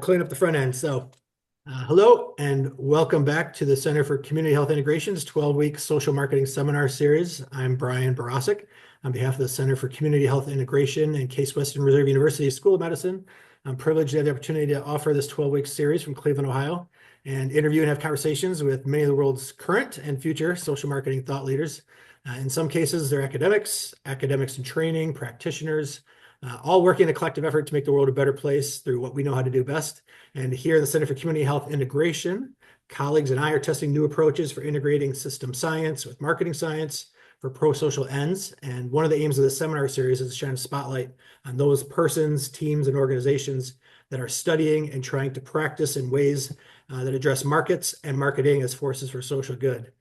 Clean up the front end. Hello and welcome back to the Center for Community Health Integration's 12-week social marketing seminar series. I'm Brian Barasic on behalf of the Center for Community Health Integration and Case Western Reserve University School of Medicine. I'm privileged to have the opportunity to offer this 12-week series from Cleveland, Ohio, and interview and have conversations with many of the world's current and future social marketing thought leaders. In some cases, they're academics in training, practitioners, all working in a collective effort to make the world a better place through what we know how to do best. And here at the Center for Community Health Integration, colleagues and I are testing new approaches for integrating system science with marketing science for pro-social ends. And one of the aims of this seminar series is to shine a spotlight on those persons, teams, and organizations that are studying and trying to practice in ways that address markets and marketing as forces for social good.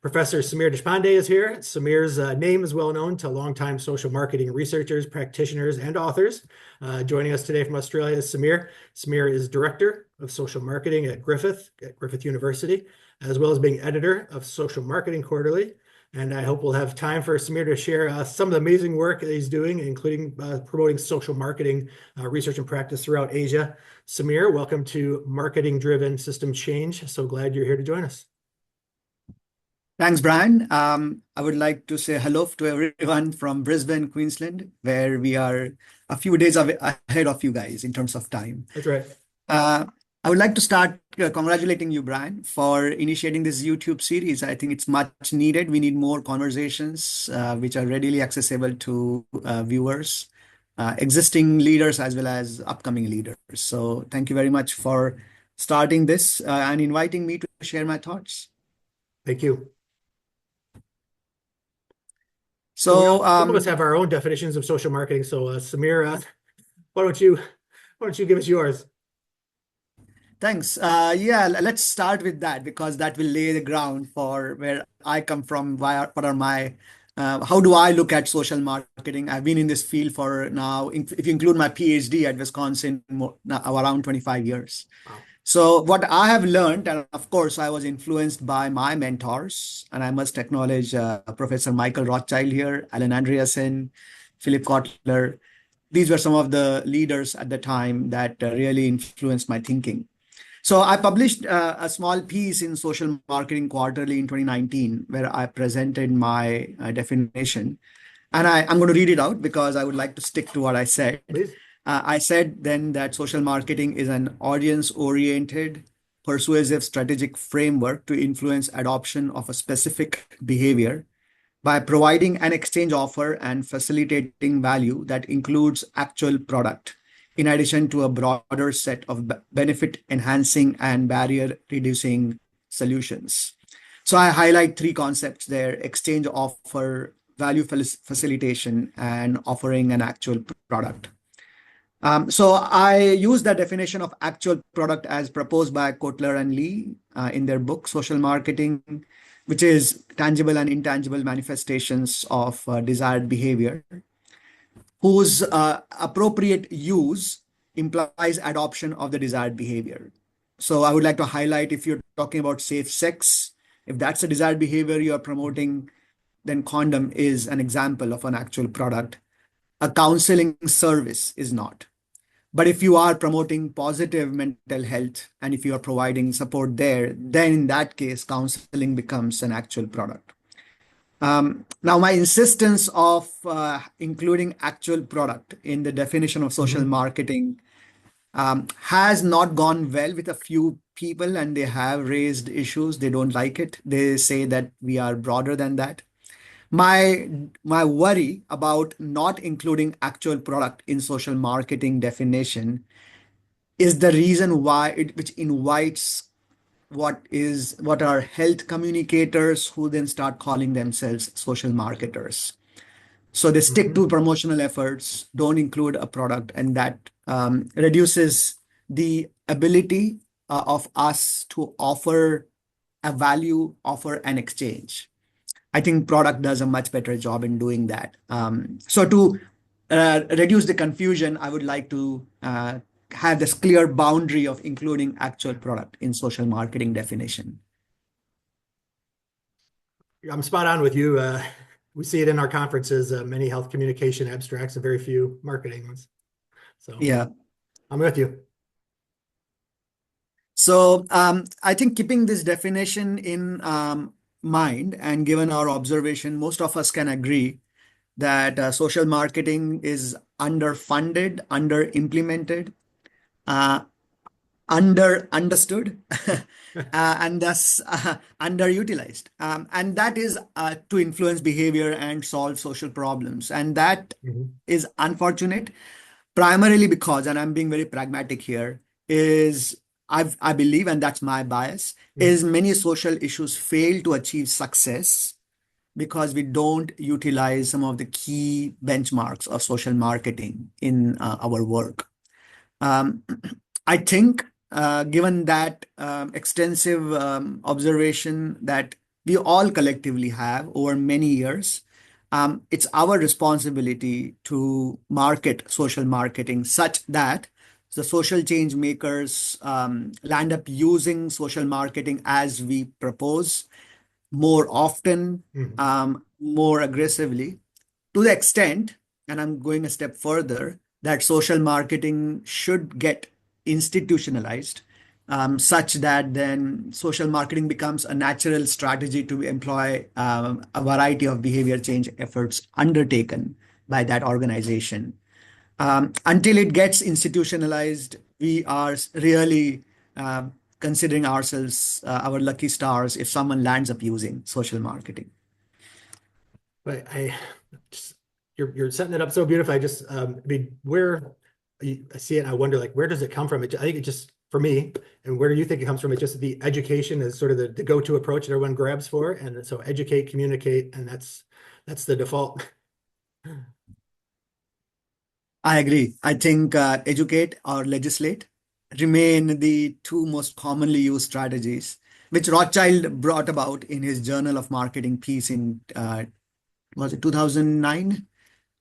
Professor Samir Deshpande is here. Samir's name is well known to longtime social marketing researchers, practitioners, and authors. Joining us today from Australia is Samir. Samir is Director of Social Marketing at Griffith University, as well as being editor of Social Marketing Quarterly. And I hope we'll have time for Samir to share some of the amazing work that he's doing, including promoting social marketing research and practice throughout Asia. Samir, welcome to Marketing-Driven System Change. So glad you're here to join us. Thanks, Brian. I would like to say hello to everyone from Brisbane, Queensland, where we are a few days ahead of you guys in terms of time. That's right. I would like to start congratulating you, Brian, for initiating this YouTube series. I think it's much needed. We need more conversations which are readily accessible to viewers, existing leaders as well as upcoming leaders. So thank you very much for starting this and inviting me to share my thoughts. Thank you. So some of us have our own definitions of social marketing. So Samir, why don't you give us yours? Thanks. Yeah, let's start with that because that will lay the ground for where I come from. What are my how do I look at social marketing? I've been in this field for now, if you include my PhD at Wisconsin, around 25 years. Wow. So what I have learned, and of course, I was influenced by my mentors, and I must acknowledge Professor Michael Rothschild here, Alan Andreasen, Philip Kotler. These were some of the leaders at the time that really influenced my thinking. So I published a small piece in Social Marketing Quarterly in 2019, where I presented my definition. And I'm going to read it out because I would like to stick to what I said. Please. I said then that social marketing is an audience-oriented, persuasive strategic framework to influence adoption of a specific behavior by providing an exchange offer and facilitating value that includes actual product, in addition to a broader set of benefit-enhancing and barrier-reducing solutions. So I highlight three concepts there: exchange offer, value facilitation, and offering an actual product. So I use the definition of actual product as proposed by Kotler and Lee in their book, Social Marketing, which is tangible and intangible manifestations of desired behavior, whose appropriate use implies adoption of the desired behavior. So I would like to highlight, if you're talking about safe sex, if that's a desired behavior you are promoting, then condom is an example of an actual product. A counseling service is not. But if you are promoting positive mental health and if you are providing support there, then in that case, counseling becomes an actual product. Now, my insistence of including actual product in the definition of social marketing has not gone well with a few people, and they have raised issues. They don't like it. They say that we are broader than that. My worry about not including actual product in social marketing definition is the reason why which invites what are health communicators who then start calling themselves social marketers. So they stick to promotional efforts, don't include a product, and that reduces the ability of us to offer a value, offer an exchange. I think product does a much better job in doing that. So to reduce the confusion, I would like to have this clear boundary of including actual product in social marketing definition. I'm spot on with you. We see it in our conferences, many health communication abstracts and very few marketing ones. So yeah, I'm with you. So I think keeping this definition in mind and given our observation, most of us can agree that social marketing is underfunded, under-implemented, uh, understood, and thus underutilized. And that is to influence behavior and solve social problems. And that Mhm. is unfortunate, primarily because, and I'm being very pragmatic here, is I believe, and that's my bias, is Mhm. many social issues fail to achieve success because we don't utilize some of the key benchmarks of social marketing in our work. Um, I think, given that extensive observation that we all collectively have over many years, it's our responsibility to market social marketing such that the social change makers land up using social marketing as we propose more often, Mhm. more aggressively, to the extent, and I'm going a step further, that social marketing should get institutionalized, such that then social marketing becomes a natural strategy to employ a variety of behavior change efforts undertaken by that organization. Until it gets institutionalized, we are really considering ourselves our lucky stars if someone lands up using social marketing. But just, you're setting it up so beautifully. I just I mean, where I see it, and I wonder like where does it come from? I think it just for me, and where do you think it comes from? It's just the education is sort of the go-to approach that everyone grabs for, and so educate, communicate, and that's the default. I agree. I think educate or legislate remain the two most commonly used strategies, which Rothschild brought about in his Journal of Marketing piece in, was it 2009?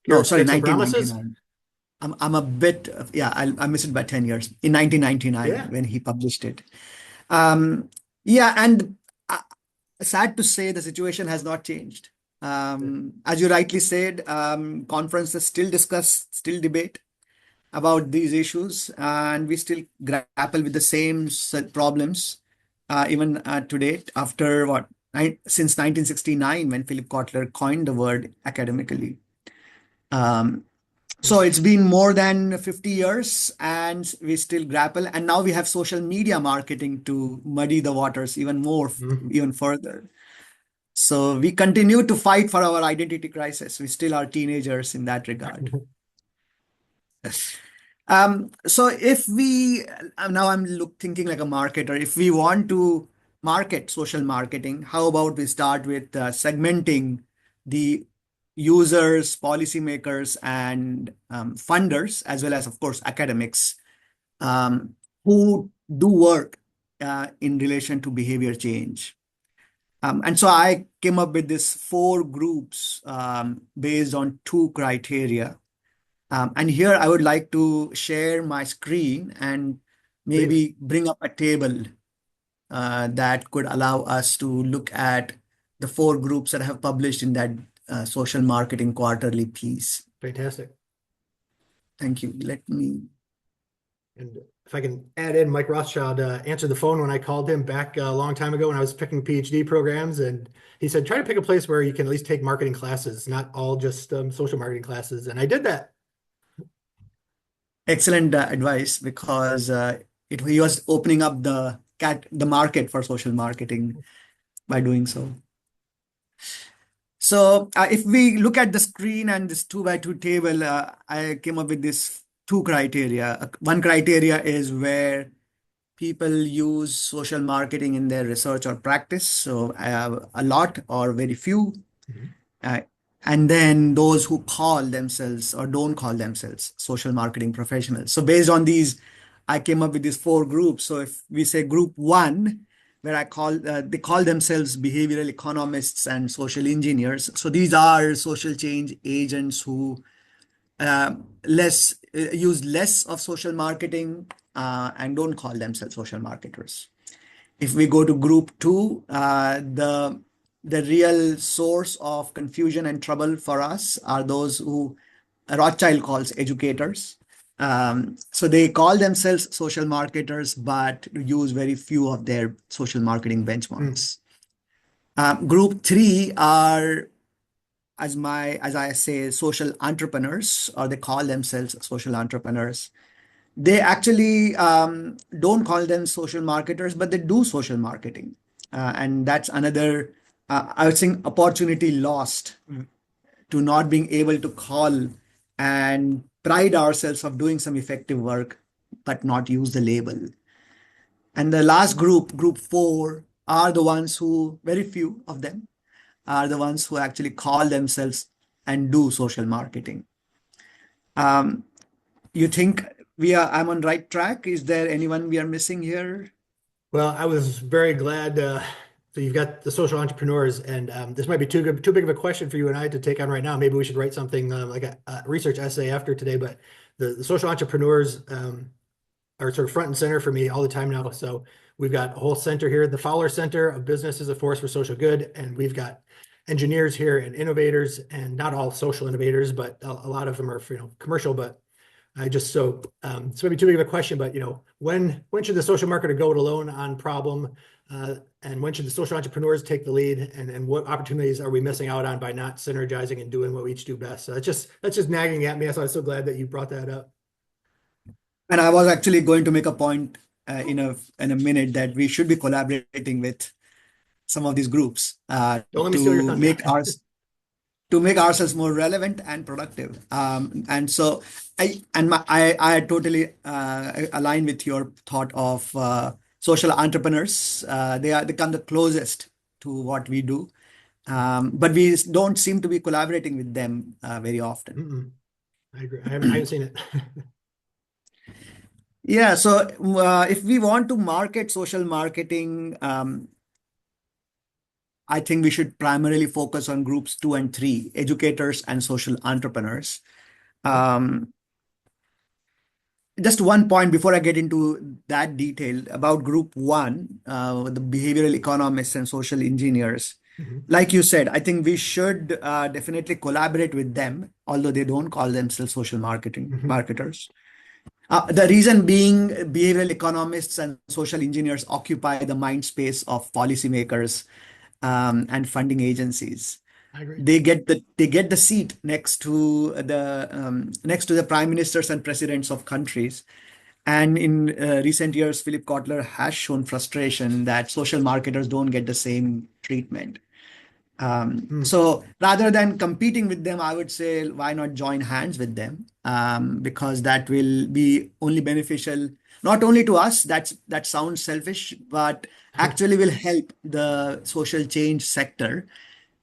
No, sorry, Heuristics and promises. 1999. I'm a bit, yeah, I missed it by 10 years. In 1999, Yeah. when he published it. Um, yeah, and uh, sad to say, the situation has not changed. As you rightly said, conferences still discuss, still debate about these issues, and we still grapple with the same problems even to date. After what, since 1969, when Philip Kotler coined the word academically. Um, so it's been more than 50 years, and we still grapple. And now we have social media marketing to muddy the waters even more, Mhm. even further. So we continue to fight for our identity crisis. We still are teenagers in that regard. So if we now I'm thinking like a marketer, if we want to market social marketing, how about we start with segmenting the users, policymakers, and funders, as well as, of course, academics who do work in relation to behavior change. And so I came up with these four groups based on two criteria. And here I would like to share my screen and Please. maybe bring up a table that could allow us to look at the four groups that I have published in that social marketing quarterly piece. Fantastic. Thank you. Let me. And if I can add in, Mike Rothschild answered the phone when I called him back a long time ago when I was picking PhD programs. And he said, try to pick a place where you can at least take marketing classes, not all just social marketing classes. And I did that. Excellent advice, because he was opening up the market for social marketing by doing so. So if we look at the screen and this 2 by 2 table, I came up with this two criteria. One criteria is where people use social marketing in their research or practice. So I have a lot or very few. Mhm. Uh, and then those who call themselves or don't call themselves social marketing professionals. So based on these, I came up with these four groups. So if we say group one, where they call themselves behavioral economists and social engineers. So these are social change agents who less use less of social marketing and don't call themselves social marketers. If we go to group two, the real source of confusion and trouble for us are those who Rothschild calls educators. So they call themselves social marketers, but use very few of their social marketing Mm. benchmarks. Group three are, as I say, social entrepreneurs, or they call themselves social entrepreneurs. They actually don't call them social marketers, but they do social marketing, and that's another, I would think, opportunity lost to not being able to call and pride ourselves of doing some effective work, but not use the label. And the last group, group four, are the ones who, very few of them, are the ones who actually call themselves and do social marketing. Um, you think I'm on right track? Is there anyone we are missing here? Well, I was very glad. So you've got the social entrepreneurs, and this might be too big of a question for you and I to take on right now. Maybe we should write something like a research essay after today. But the social entrepreneurs are sort of front and center for me all the time now. So we've got a whole center here, the Fowler Center of Business as a Force for Social Good, and we've got engineers here and innovators, and not all social innovators, but a lot of them are commercial. But I just it's maybe too big of a question, but when should the social marketer go it alone on problem, and when should the social entrepreneurs take the lead, and what opportunities are we missing out on by not synergizing and doing what we each do best? So that's just nagging at me. So I'm so glad that you brought that up. And I was actually going to make a point in a minute that we should be collaborating with some of these groups Don't let me steal your thunder. to make ourselves more relevant and productive. And so I totally align with your thought of social entrepreneurs. They come the closest to what we do, but we don't seem to be collaborating with them very often. Mm-mm. I agree. I haven't seen it. Yeah, so if we want to market social marketing, I think we should primarily focus on groups two and three, educators and social entrepreneurs. Okay. Um, just one point before I get into that detail about group one, the behavioral economists and social engineers. Mhm. Like you said, I think we should definitely collaborate with them, although they don't call themselves social marketing Mhm. marketers. The reason being, behavioral economists and social engineers occupy the mind space of policymakers and funding agencies. I agree. They get the seat next to the prime ministers and presidents of countries. And in recent years, Philip Kotler has shown frustration that social marketers don't get the same treatment. Mm. So rather than competing with them, I would say, why not join hands with them? Because that will be only beneficial not only to us, that sounds selfish, but actually will help the social change sector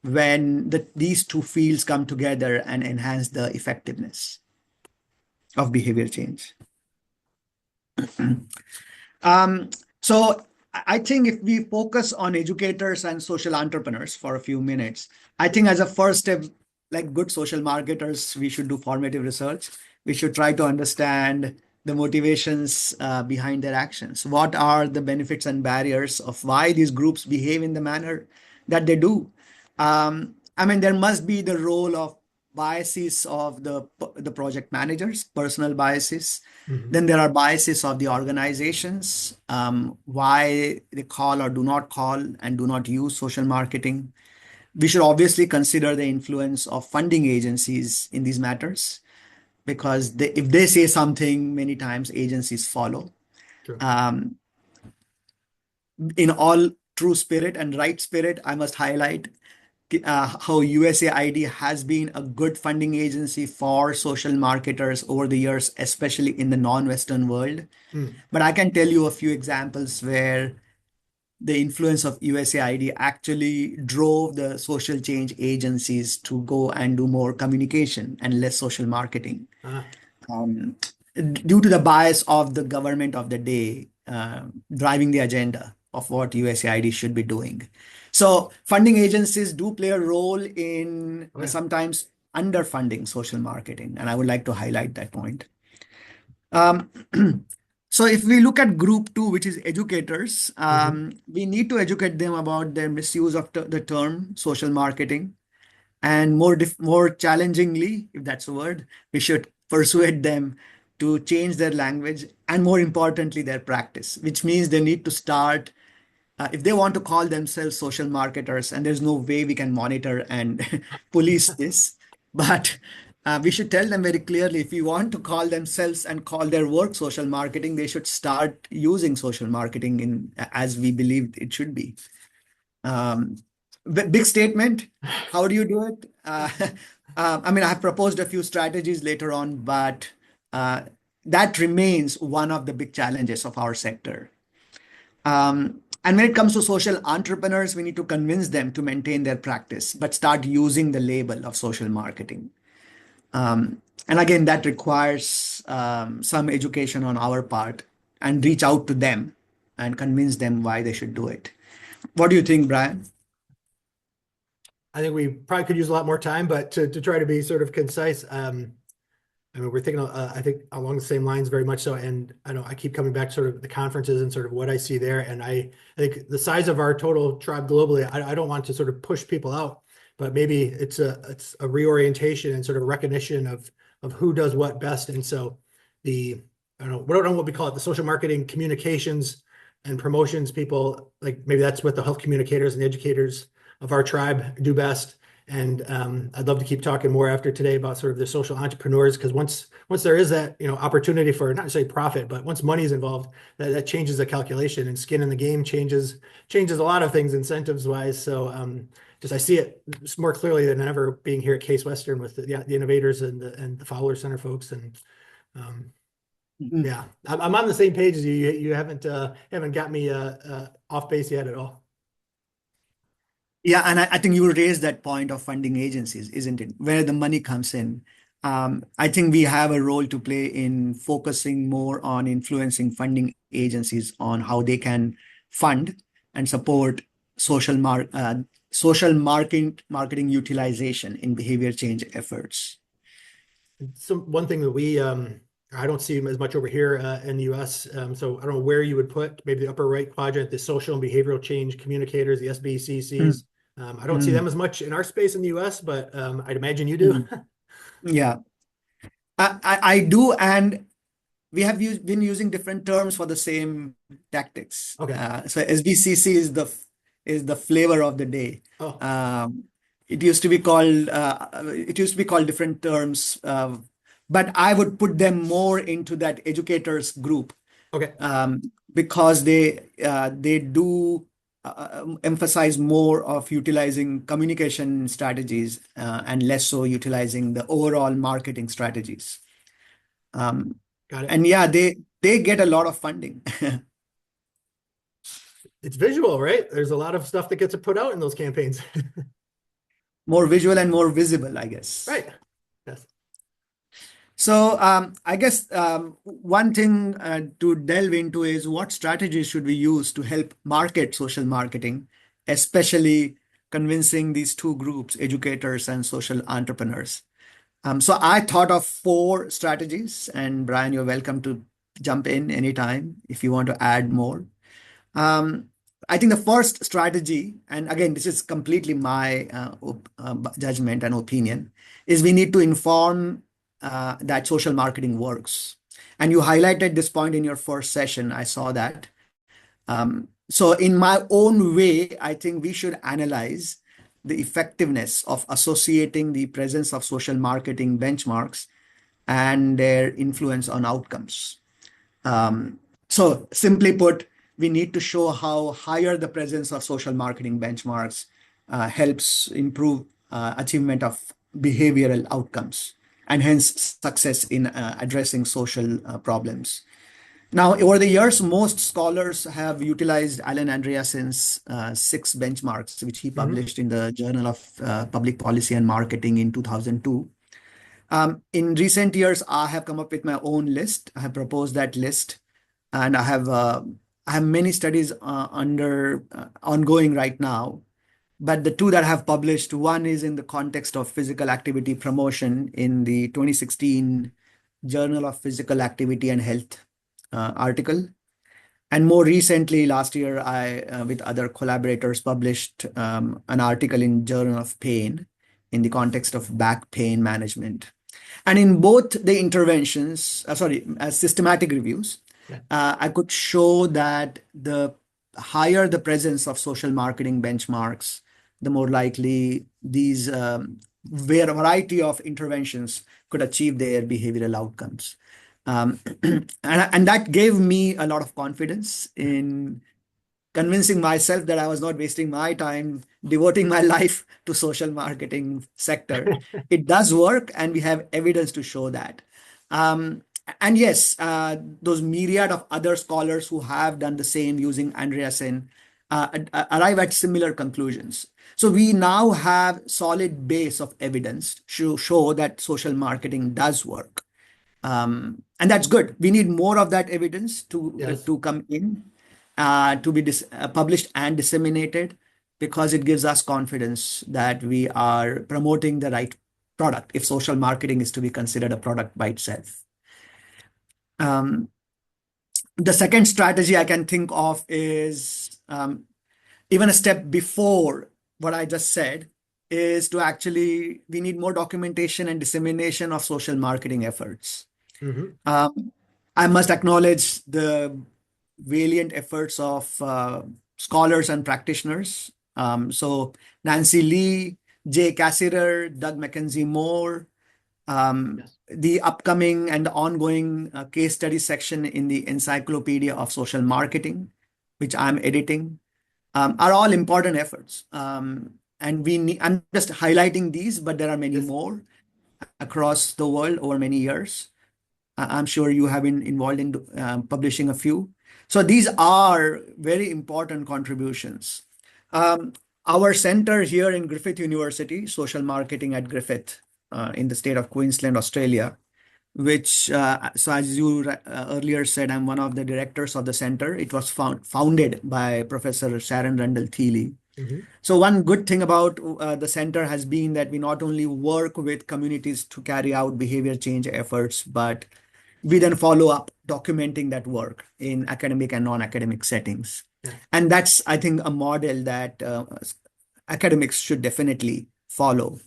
when these two fields come together and enhance the effectiveness of behavior change. Um, so I think if we focus on educators and social entrepreneurs for a few minutes, I think as a first step, like good social marketers, we should do formative research. We should try to understand the motivations behind their actions. What are the benefits and barriers of why these groups behave in the manner that they do? I mean, there must be the role of biases of the project managers, personal biases. Mhm. Then there are biases of the organizations, why they call or do not call and do not use social marketing. We should obviously consider the influence of funding agencies in these matters because if they say something, many times agencies follow. True. Um, in all true spirit and right spirit, I must highlight how USAID has been a good funding agency for social marketers over the years, especially in the non-Western world. Mm. But I can tell you a few examples where the influence of USAID actually drove the social change agencies to go and do more communication and less social marketing. Ah. Um, Due to the bias of the government of the day driving the agenda of what USAID should be doing. So funding agencies do play a role in Oh yeah. sometimes underfunding social marketing, and I would like to highlight that point. Um, so if we look at group two, which is educators, Mhm. we need to educate them about their misuse of the term social marketing. And more challengingly, if that's a word, we should persuade them to change their language and, more importantly, their practice, which means they need to start, if they want to call themselves social marketers, and there's no way we can monitor and police this, but we should tell them very clearly, if you want to call themselves and call their work social marketing, they should start using social marketing in as we believe it should be. Big statement. How do you do it? I mean, I have proposed a few strategies later on, but that remains one of the big challenges of our sector. And when it comes to social entrepreneurs, we need to convince them to maintain their practice, but start using the label of social marketing. And again, that requires some education on our part, and reach out to them and convince them why they should do it. What do you think, Brian? I think we probably could use a lot more time, but to try to be sort of concise, I mean, we're thinking, I think along the same lines very much so. And I know I keep coming back to sort of the conferences and sort of what I see there. And I think the size of our total tribe globally, I don't want to sort of push people out, but maybe it's a reorientation and sort of recognition of who does what best. And so I don't know what we call it, the social marketing communications and promotions people, like maybe that's what the health communicators and educators of our tribe do best. And I'd love to keep talking more after today about sort of the social entrepreneurs, because once there is that opportunity for not necessarily profit, but once money is involved, that changes the calculation, and skin in the game changes a lot of things incentives wise. So just I see it more clearly than ever being here at Case Western with the innovators and the Fowler Center folks. And yeah, I'm on the same page as you. You haven't got me off base yet at all. Yeah, and I think you raised that point of funding agencies, isn't it? Where the money comes in. I think we have a role to play in focusing more on influencing funding agencies on how they can fund and support social marketing utilization in behavior change efforts. So one thing that I don't see as much over here in the US. So I don't know where you would put maybe the upper right quadrant, the social and behavioral change communicators, the SBCCs. I don't see them as much in our space in the US, but I'd imagine you do. Yeah, I do. And we have been using different terms for the same tactics. Okay. So SBCC is the flavor of the day. Oh. It used to be called different terms, but I would put them more into that educators group. Okay. Because they do emphasize more of utilizing communication strategies and less so utilizing the overall marketing strategies. Got it. And yeah, they get a lot of funding. It's visual, right? There's a lot of stuff that gets put out in those campaigns. More visual and more visible, I guess. Right. Yes. So I guess one thing to delve into is, what strategies should we use to help market social marketing, especially convincing these two groups, educators and social entrepreneurs. So I thought of 4 strategies, and Brian, you're welcome to jump in anytime if you want to add more. I think the first strategy, and again, this is completely my judgment and opinion, is we need to inform that social marketing works. And you highlighted this point in your first session. I saw that. So in my own way, I think we should analyze the effectiveness of associating the presence of social marketing benchmarks and their influence on outcomes. So simply put, we need to show how higher the presence of social marketing benchmarks helps improve achievement of behavioral outcomes, and hence success in addressing social problems. Now, over the years, most scholars have utilized Alan Andreassen's 6 benchmarks, which he published in the Journal of Public Policy and Marketing in 2002. In recent years, I have come up with my own list. I have proposed that list, and I have many studies ongoing right now. But the 2 that I have published, one is in the context of physical activity promotion in the 2016 Journal of Physical Activity and Health article. And more recently, last year, I, with other collaborators, published an article in Journal of Pain in the context of back pain management. And in both the interventions, systematic reviews, Yeah. I could show that the higher the presence of social marketing benchmarks, the more likely these where a variety of interventions could achieve their behavioral outcomes. And that gave me a lot of confidence in convincing myself that I was not wasting my time devoting my life to social marketing sector. It does work, and we have evidence to show that. Um, and yes, those myriad of other scholars who have done the same using Andreessen arrive at similar conclusions. So we now have solid base of evidence to show that social marketing does work. And that's good. We need more of that evidence Yes. to come in, to be published and disseminated, because it gives us confidence that we are promoting the right product, if social marketing is to be considered a product by itself. The second strategy I can think of is even a step before what I just said, is to actually, we need more documentation and dissemination of social marketing efforts. Hmm. Um, I must acknowledge the valiant efforts of scholars and practitioners. So Nancy Lee, Jay Cassirer, Doug Mackenzie Moore, Yes. the upcoming and the ongoing case study section in the Encyclopedia of Social Marketing, which I'm editing, are all important efforts. And I'm just highlighting these, but there are many Yes. more across the world over many years. I'm sure you have been involved in publishing a few. So these are very important contributions. Um, our center here in Griffith University, Social Marketing at Griffith, in the state of Queensland, Australia, which, so as you earlier said, I'm one of the directors of the center. It was founded by Professor Sharon Rundle Thiele. Hmm. So one good thing about the center has been that we not only work with communities to carry out behavior change efforts, but we then follow up documenting that work in academic and non-academic settings. Yeah. And that's, I think, a model that academics should definitely follow.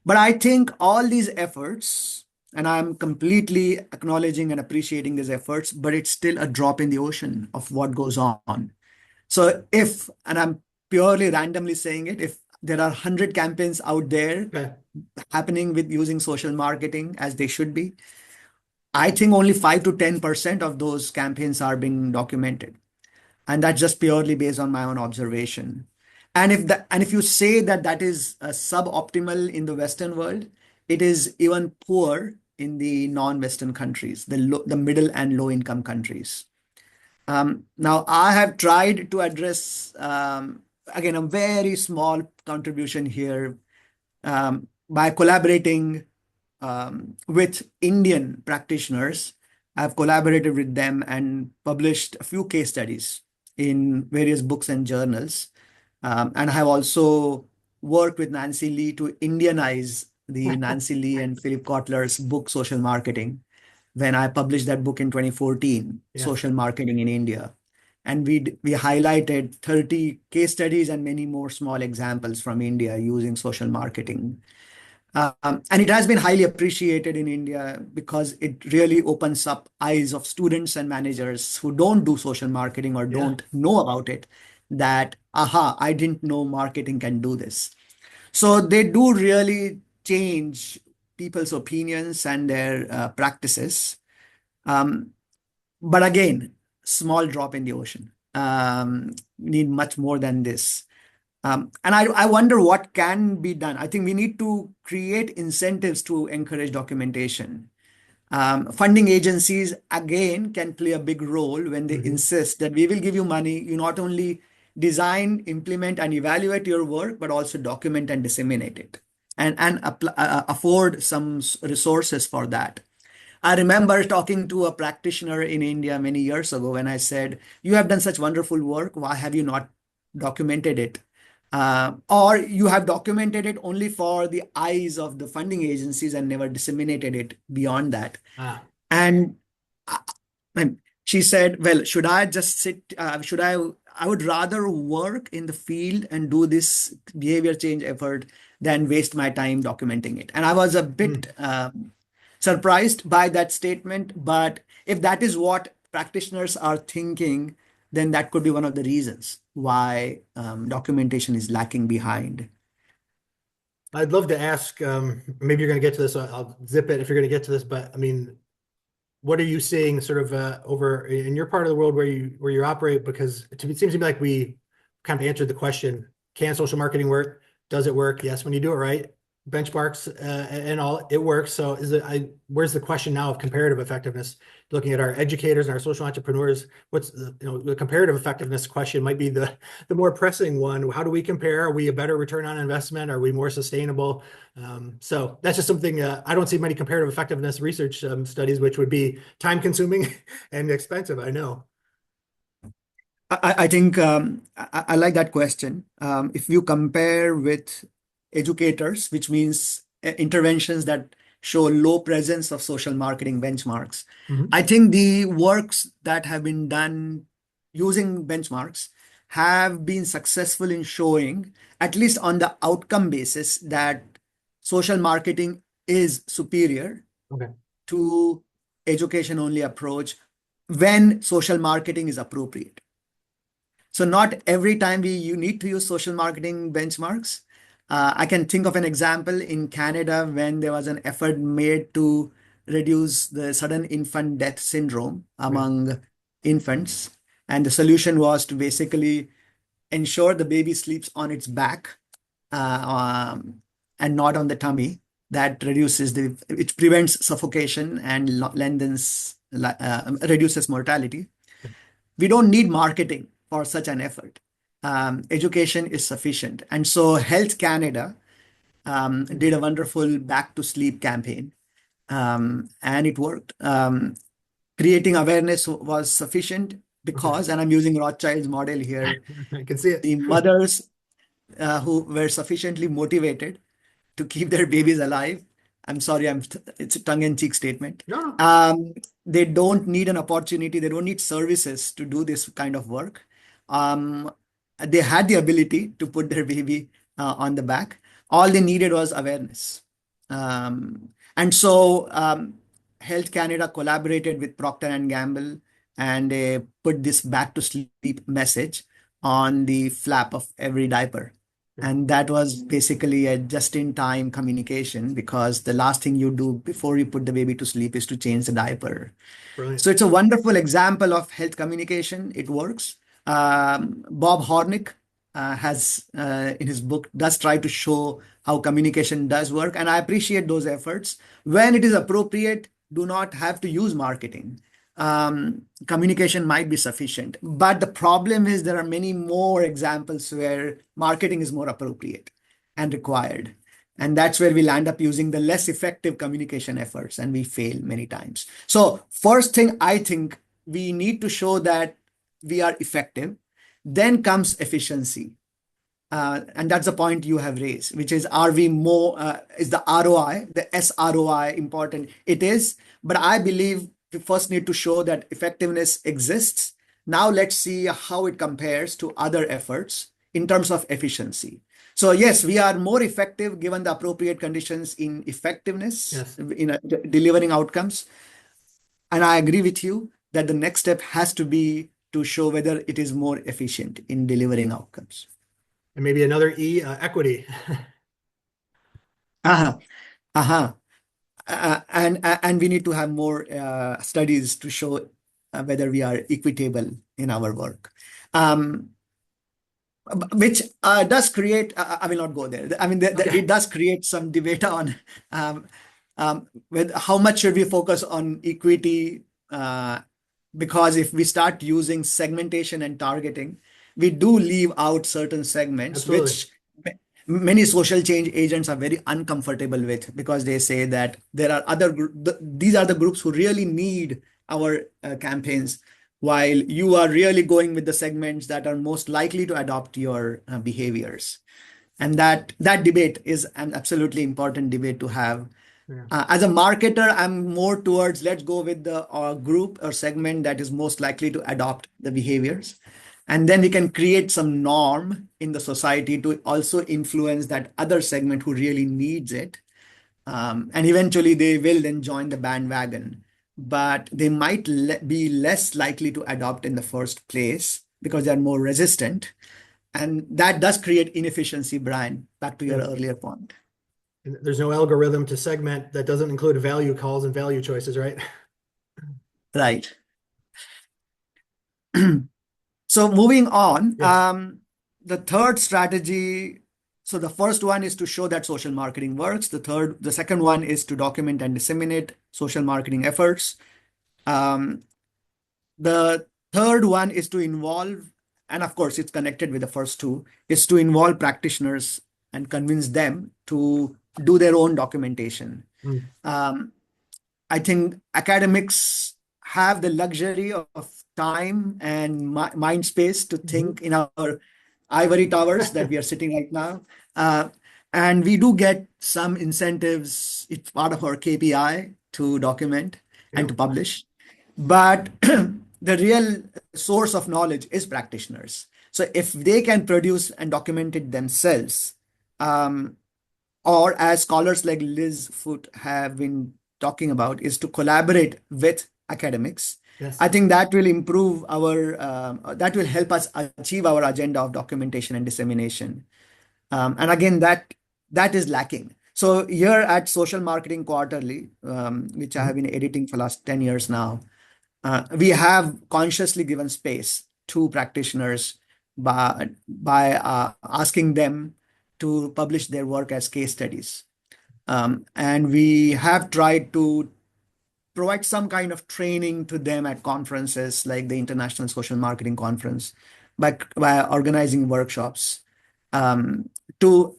But I think all these efforts, and I'm completely acknowledging and appreciating these efforts, but it's still a drop in the ocean of what goes on. So if, and I'm purely randomly saying it, if there are 100 campaigns out there Okay. happening with using social marketing as they should be, I think only 5 to 10% of those campaigns are being documented. And that's just purely based on my own observation. And if you say that that is suboptimal in the Western world, it is even poor in the non-Western countries, the middle and low income countries. Now, I have tried to address, again, a very small contribution here, by collaborating with Indian practitioners. I've collaborated with them and published a few case studies in various books and journals. And I have also worked with Nancy Lee to Indianize the Nancy Lee and Philip Kotler's book, Social Marketing, when I published that book in 2014, Yeah. Social Marketing in India. And we highlighted 30 case studies and many more small examples from India using social marketing. And it has been highly appreciated in India because it really opens up eyes of students and managers who don't do social marketing or Yeah. don't know about it, that, aha, I didn't know marketing can do this. So they do really change people's opinions and their practices. Um, but again, small drop in the ocean. Need much more than this. And I wonder what can be done. I think we need to create incentives to encourage documentation. Funding agencies, again, can play a big role when they Hmm. insist that we will give you money. You not only design, implement, and evaluate your work, but also document and disseminate it, and afford some resources for that. I remember talking to a practitioner in India many years ago when I said, "You have done such wonderful work. Why have you not documented it? Or you have documented it only for the eyes of the funding agencies and never disseminated it beyond that." Ah. And uh, and she said, "Well, should I just sit? Should I? I would rather work in the field and do this behavior change effort than waste my time documenting it." And I was a bit Mm. surprised by that statement, but if that is what practitioners are thinking, then that could be one of the reasons why documentation is lacking behind. I'd love to ask, maybe you're going to get to this, so I'll zip it if you're going to get to this, but I mean, what are you seeing sort of over in your part of the world where you operate? Because it seems to me like we kind of answered the question, can social marketing work? Does it work? Yes, when you do it right, benchmarks and all, it works. So where's the question now of comparative effectiveness? Looking at our educators and our social entrepreneurs, what's the comparative effectiveness question might be the more pressing one. How do we compare? Are we a better return on investment? Are we more sustainable? So that's just something I don't see many comparative effectiveness research studies, which would be time consuming and expensive. I know. I think I like that question. If you compare with educators, which means interventions that show low presence of social marketing benchmarks, Mhm. I think the works that have been done using benchmarks have been successful in showing, at least on the outcome basis, that social marketing is superior Okay. to education only approach when social marketing is appropriate. So not every time you need to use social marketing benchmarks. I can think of an example in Canada when there was an effort made to reduce the sudden infant death syndrome Okay. among infants. And the solution was to basically ensure the baby sleeps on its back and not on the tummy. That it prevents suffocation and reduces mortality. We don't need marketing for such an effort. Education is sufficient. And so Health Canada did a wonderful back to sleep campaign, and it worked. Creating awareness was sufficient Okay. because, and I'm using Rothschild's model here, I can see it. the mothers who were sufficiently motivated to keep their babies alive. I'm sorry, it's a tongue-in-cheek statement. No, no. Um, they don't need an opportunity, they don't need services to do this kind of work. Um, they had the ability to put their baby on the back. All they needed was awareness. And so Health Canada collaborated with Procter and Gamble and put this back to sleep message on the flap of every diaper. Yeah. And that was basically a just-in-time communication because the last thing you do before you put the baby to sleep is to change the diaper. Brilliant. So it's a wonderful example of health communication. It works. Bob Hornick has, in his book, does try to show how communication does work. And I appreciate those efforts. When it is appropriate, do not have to use marketing. Communication might be sufficient. But the problem is there are many more examples where marketing is more appropriate and required. And that's where we'll end up using the less effective communication efforts and we fail many times. So first thing, I think we need to show that we are effective. Then comes efficiency. And that's the point you have raised, which is, are we more, is the ROI, the SROI important? It is, but I believe we first need to show that effectiveness exists. Now let's see how it compares to other efforts in terms of efficiency. So yes, we are more effective given the appropriate conditions in effectiveness, Yes. in delivering outcomes. And I agree with you that the next step has to be to show whether it is more efficient in delivering outcomes. And maybe another E, equity. Uh-huh. Uh-huh. And we need to have more studies to show whether we are equitable in our work. Which does create, I will not go there. I mean, Okay. it does create some debate on with how much should we focus on equity, because if we start using segmentation and targeting, we do leave out certain segments, Absolutely. which many social change agents are very uncomfortable with because they say that there are these are the groups who really need our campaigns, while you are really going with the segments that are most likely to adopt your behaviors. And that debate is an absolutely important debate to have. Yeah. As a marketer, I'm more towards let's go with the group or segment that is most likely to adopt the behaviors. And then we can create some norm in the society to also influence that other segment who really needs it. And eventually they will then join the bandwagon, but they might be less likely to adopt in the first place because they're more resistant. And that does create inefficiency, Brian, back to your And earlier point. there's no algorithm to segment that doesn't include value calls and value choices, right? Right. So moving on, Yes. the third strategy. So the first one is to show that social marketing works. The second one is to document and disseminate social marketing efforts. Um, the third one is to involve, and of course it's connected with the first two, is to involve practitioners and convince them to do their own documentation. Mm. Um, I think academics have the luxury of time and mind space to Mhm. think in our ivory towers that we are sitting right now. Uh, and we do get some incentives. It's part of our KPI to document and to Yep. publish. But the real source of knowledge is practitioners. So if they can produce and document it themselves, um, or as scholars like Liz Foote have been talking about, is to collaborate with academics. Yes. I think that will improve that will help us achieve our agenda of documentation and dissemination. And again, that is lacking. So here at Social Marketing Quarterly, which I have Mhm. been editing for last 10 years now, we have consciously given space to practitioners by asking them to publish their work as case studies. And we have tried to provide some kind of training to them at conferences like the International Social Marketing Conference by organizing workshops um, to,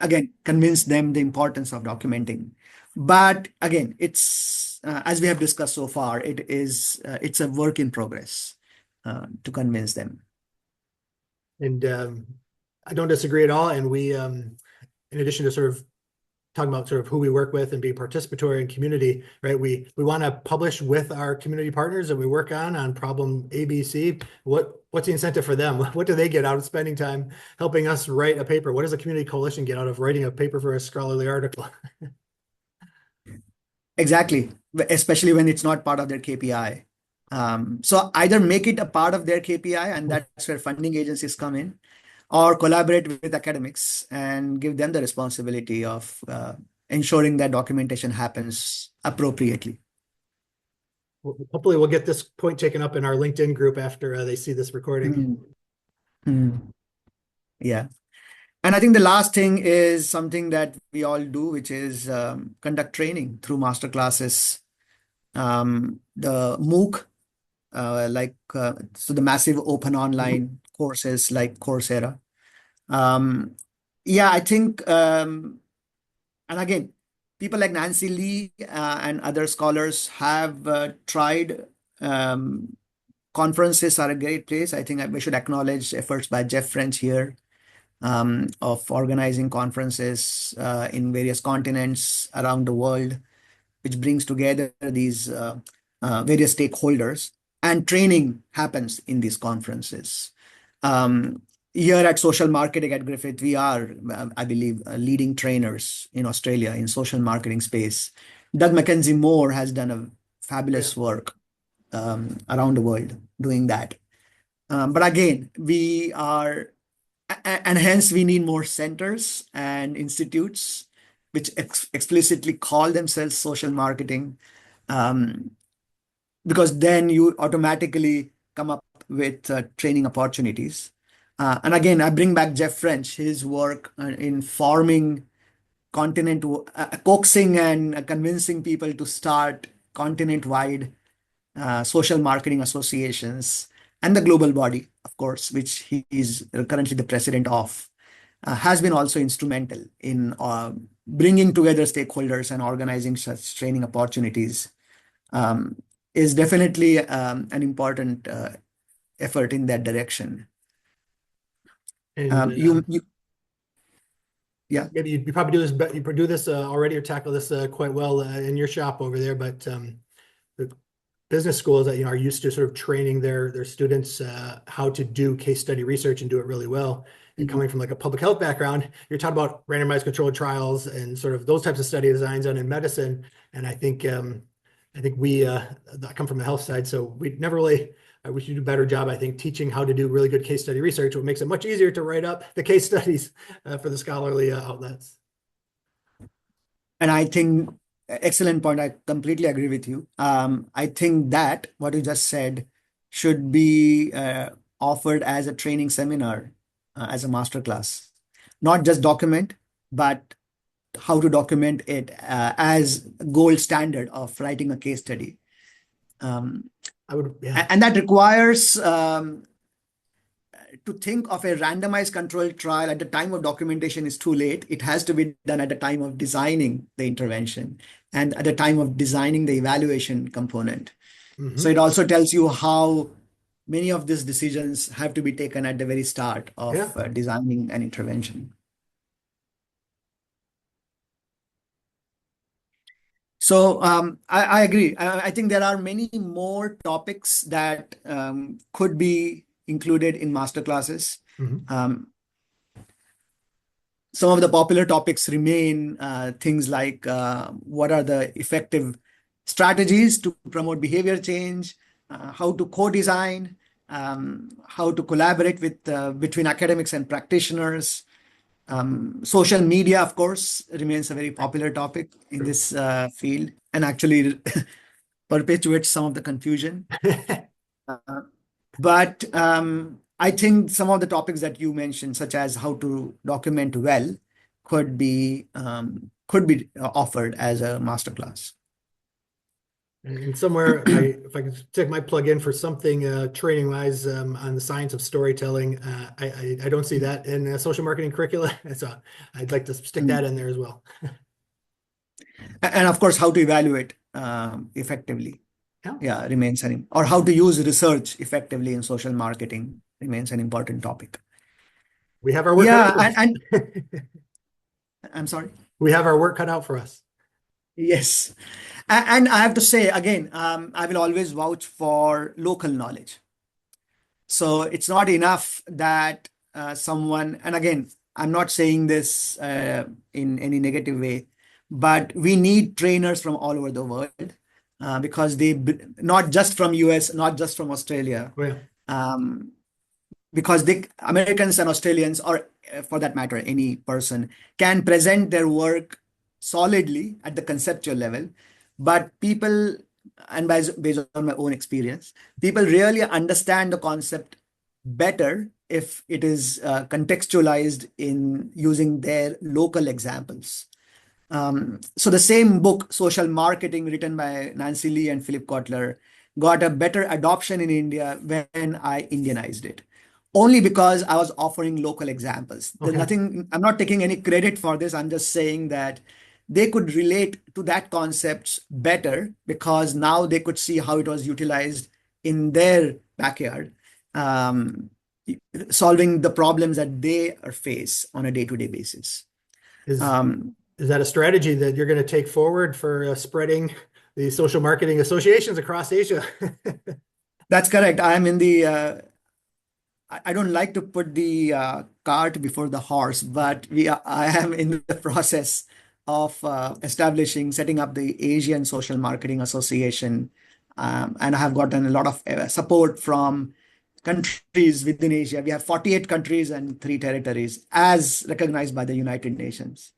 again, convince them the importance of documenting. But again, it's as we have discussed so far, it's a work in progress to convince them. And I don't disagree at all. And we, in addition to sort of talking about sort of who we work with and be participatory in community, right? We want to publish with our community partners that we work on problem ABC. What's the incentive for them? What do they get out of spending time helping us write a paper? What does a community coalition get out of writing a paper for a scholarly article? Exactly, especially when it's not part of their KPI. So either make it a part of their KPI, and that's where funding agencies come in, or collaborate with academics and give them the responsibility of ensuring that documentation happens appropriately. Hopefully we'll get this point taken up in our LinkedIn group after they see this recording. Mm. Mm. Yeah. And I think the last thing is something that we all do, which is conduct training through master classes, the MOOC, so the massive open Mhm. online courses like Coursera. Um, yeah, I think, and again, people like Nancy Lee and other scholars have tried. Um, Conferences are a great place. I think we should acknowledge efforts by Jeff French here of organizing conferences in various continents around the world, which brings together these various stakeholders, and training happens in these conferences. Um, Here at Social Marketing at Griffith, we are, I believe, leading trainers in Australia in social marketing space. Doug Mackenzie Moore has done a Yeah. fabulous work around the world doing that. But again, and hence we need more centers and institutes which explicitly call themselves social marketing, um, because then you automatically come up with training opportunities. And again, I bring back Jeff French, his work in forming coaxing and convincing people to start continent-wide social marketing associations, and the global body, of course, which he is currently the president of, has been also instrumental in bringing together stakeholders and organizing such training opportunities. Um, is definitely an important effort in that direction. And Yeah. maybe you probably do this, but you do this already or tackle this quite well in your shop over there. But business schools that are used to sort of training their students how to do case study research and do it really well. And Mhm. coming from like a public health background, you're talking about randomized controlled trials and sort of those types of study designs done in medicine. And I think we I come from the health side, so we never really we should do a better job, I think, teaching how to do really good case study research, what makes it much easier to write up the case studies for the scholarly outlets. And I think, excellent point. I completely agree with you. I think that what you just said should be offered as a training seminar, as a master class. Not just document, but how to document it as gold standard of writing a case study. Um, I would, yeah. and that requires to think of a randomized controlled trial at the time of documentation is too late. It has to be done at the time of designing the intervention and at the time of designing the evaluation component. So it also tells you how many of these decisions have to be taken at the very start of Yeah. designing an intervention. So I agree. I think there are many more topics that could be included in master classes. Um, some of the popular topics remain things like what are the effective strategies to promote behavior change, how to co-design, how to collaborate with between academics and practitioners. Social media, of course, remains a very popular topic in this field and actually perpetuates some of the confusion. But I think some of the topics that you mentioned, such as how to document well, could be offered as a masterclass. And somewhere, if I could stick my plug in for something training wise on the science of storytelling, I don't see that in social marketing curricula. So I'd like to stick that in there as well. And of course, how to evaluate effectively, remains or how to use research effectively in social marketing remains an important topic. We have our work cut out for us. And I'm sorry. We have our work cut out for us. Yes. And I have to say again, I will always vouch for local knowledge. So it's not enough that someone, and again, I'm not saying this in any negative way, but we need trainers from all over the world because not just from US, not just from Australia, because Americans and Australians, or for that matter, any person can present their work solidly at the conceptual level, but people, and based on my own experience, people really understand the concept better if it is contextualized in using their local examples. So the same book, Social Marketing, written by Nancy Lee and Philip Kotler, got a better adoption in India when I Indianized it. Only because I was offering local examples. There's nothing, I'm not taking any credit for this. I'm just saying that they could relate to that concept better because now they could see how it was utilized in their backyard, solving the problems that they face on a day-to-day basis. Is that a strategy that you're going to take forward for spreading the social marketing associations across Asia? That's correct. I'm in the I don't like to put the cart before the horse, but I am in the process of setting up the Asian Social Marketing Association. And I have gotten a lot of support from countries within Asia. We have 48 countries and 3 territories as recognized by the United Nations.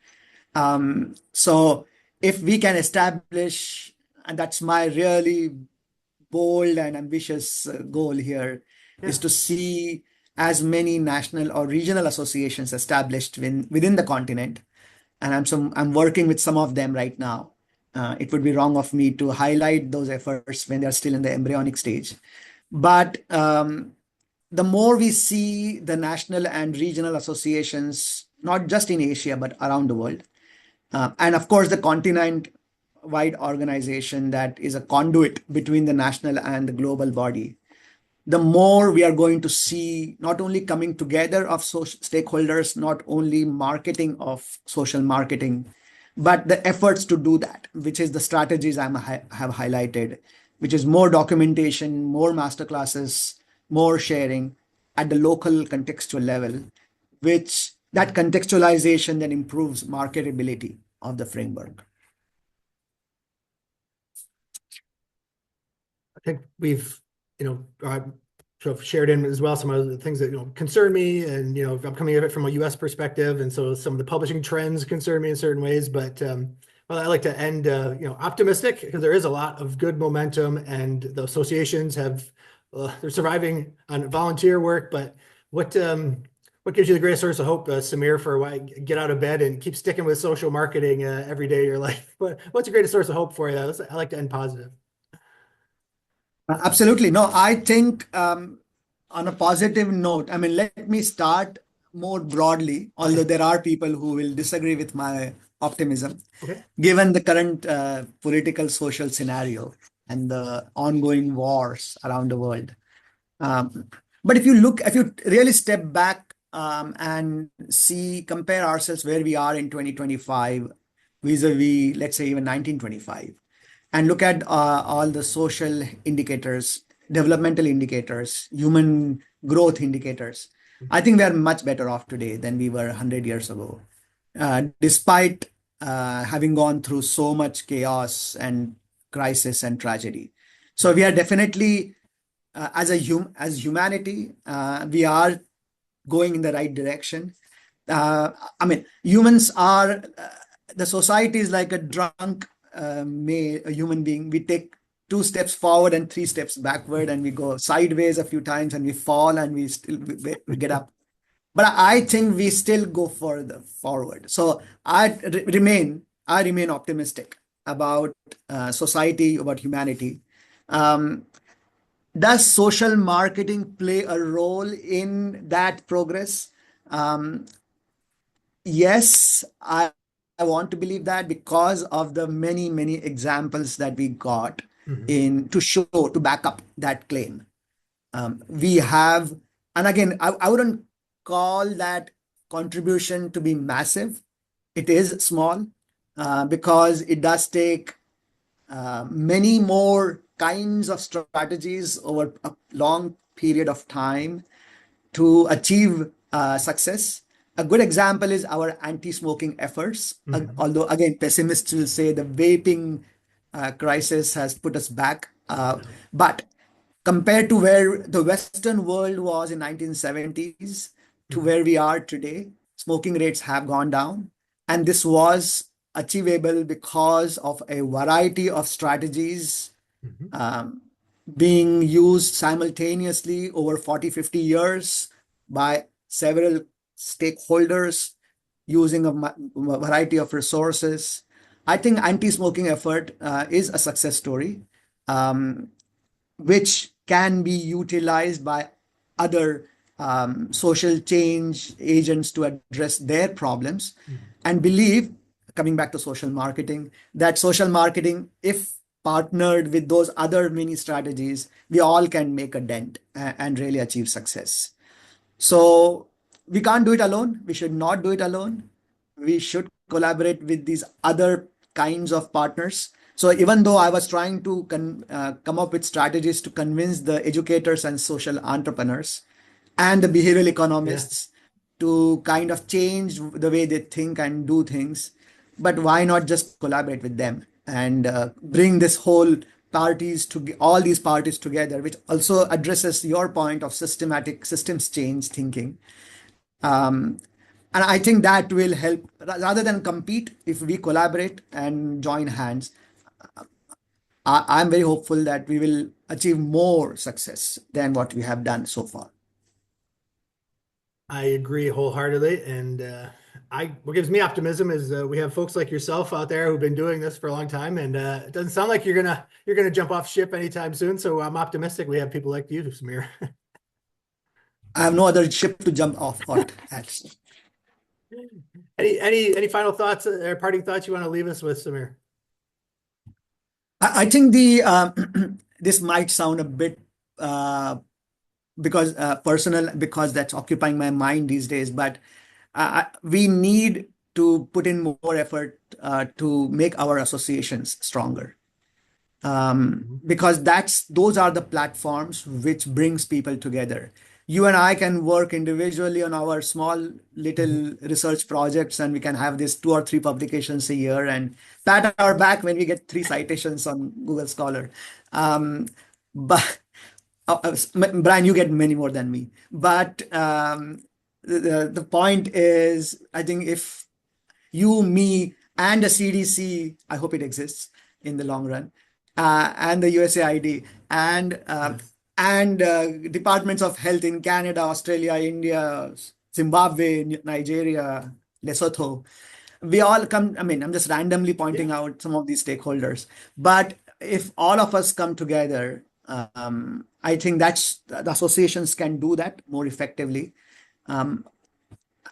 So if we can establish, and that's my really bold and ambitious goal here, is to see as many national or regional associations established within the continent. And I'm working with some of them right now. It would be wrong of me to highlight those efforts when they're still in the embryonic stage. But the more we see the national and regional associations, not just in Asia, but around the world, and of course, the continent-wide organization that is a conduit between the national and the global body, the more we are going to see not only coming together of social stakeholders, not only marketing of social marketing, but the efforts to do that, which is the strategies I have highlighted. which is more documentation, more masterclasses, more sharing at the local contextual level, which that contextualization then improves marketability of the framework. I think we've, sort of shared in as well some of the things that concern me, and I'm coming at it from a U.S. perspective, and so some of the publishing trends concern me in certain ways. But well, I like to end optimistic, because there is a lot of good momentum, and the associations they're surviving on volunteer work. But what gives you the greatest source of hope, Samir, for why get out of bed and keep sticking with social marketing every day of your life? What's the greatest source of hope for you? I like to end positive. Absolutely. No, I think on a positive note, I mean, let me start more broadly, although Okay. there are people who will disagree with my optimism, Okay. given the current political social scenario and the ongoing wars around the world. Um, but if you really step back and compare ourselves where we are in 2025 vis-a-vis, let's say, even 1925, and look at all the social indicators, developmental indicators, human growth indicators, I think we are much better off today than we were 100 years ago, despite having gone through so much chaos and crisis and tragedy. So we are definitely, as humanity, we are going in the right direction. I mean, humans are, the society is like a drunk a human being. We take 2 steps forward and 3 steps backward, and we go sideways a few times, and we fall, and we get up. But I think we still go further forward. So I remain optimistic about society, about humanity. Um, does social marketing play a role in that progress? Um, yes, I want to believe that, because of the many, many examples that we got Mhm. in to back up that claim. We have, and again, I wouldn't call that contribution to be massive. It is small, because it does take many more kinds of strategies over a long period of time to achieve success. A good example is our anti-smoking efforts. Mhm. Although, again, pessimists will say the vaping crisis has put us back. But compared to where the Western world was in 1970s to Mhm. where we are today, smoking rates have gone down. And this was achievable because of a variety of strategies Mhm. um, being used simultaneously over 40, 50 years by several stakeholders using a variety of resources. I think anti-smoking effort is a success story, um, which can be utilized by other social change agents to address their problems. Mhm. And believe, coming back to social marketing, that social marketing, if partnered with those other mini strategies, we all can make a dent and really achieve success. So we can't do it alone. We should not do it alone. We should collaborate with these other kinds of partners. So even though I was trying to come up with strategies to convince the educators and social entrepreneurs and the behavioral Yeah. economists to kind of change the way they think and do things, but why not just collaborate with them and bring this whole all these parties together, which also addresses your point of systematic systems change thinking. um, and I think that will help rather than compete. If we collaborate and join hands, I'm very hopeful that we will achieve more success than what we have done so far. I agree wholeheartedly. And what gives me optimism is we have folks like yourself out there who've been doing this for a long time, and it doesn't sound like you're gonna jump off ship anytime soon. So I'm optimistic we have people like you, Samir. I have no other ship to jump off at. Any final thoughts or parting thoughts you want to leave us with, Samir? I think the this might sound a bit uh, because personal, because that's occupying my mind these days, but we need to put in more effort to make our associations stronger. Mhm. because those are the platforms which brings people together. You and I can work individually on our small Mhm. little research projects, and we can have this 2 or 3 publications a year and pat our back when we get 3 citations on Google Scholar. Um, but Brian, you get many more than me. But the point is, I think if you, me, and the CDC, I hope it exists in the long run, and the USAID, Yes. and departments of health in Canada, Australia, India, Zimbabwe, Nigeria, Lesotho. We all come, I mean, I'm just randomly Yeah. pointing out some of these stakeholders, but if all of us come together, I think that's the associations can do that more effectively. Um,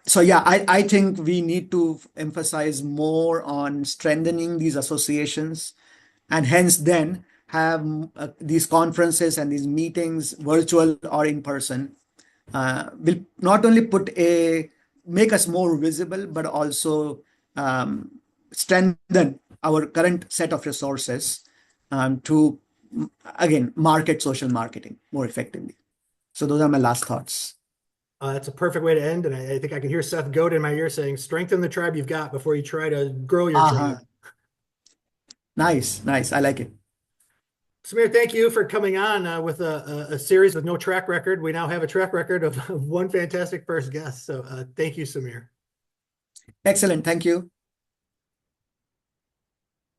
so yeah, I think we need to emphasize more on strengthening these associations, and hence then have these conferences and these meetings, virtual or in person, will not only make us more visible, but also um, strengthen our current set of resources to again market social marketing more effectively. So those are my last thoughts. That's a perfect way to end. And I think I can hear Seth Godin in my ear saying, strengthen the tribe you've got before you try to grow your Uh-huh. tribe. Nice, nice. I like it. Samir, thank you for coming on with a series with no track record. We now have a track record of one fantastic first guest. So thank you, Samir. Excellent. Thank you.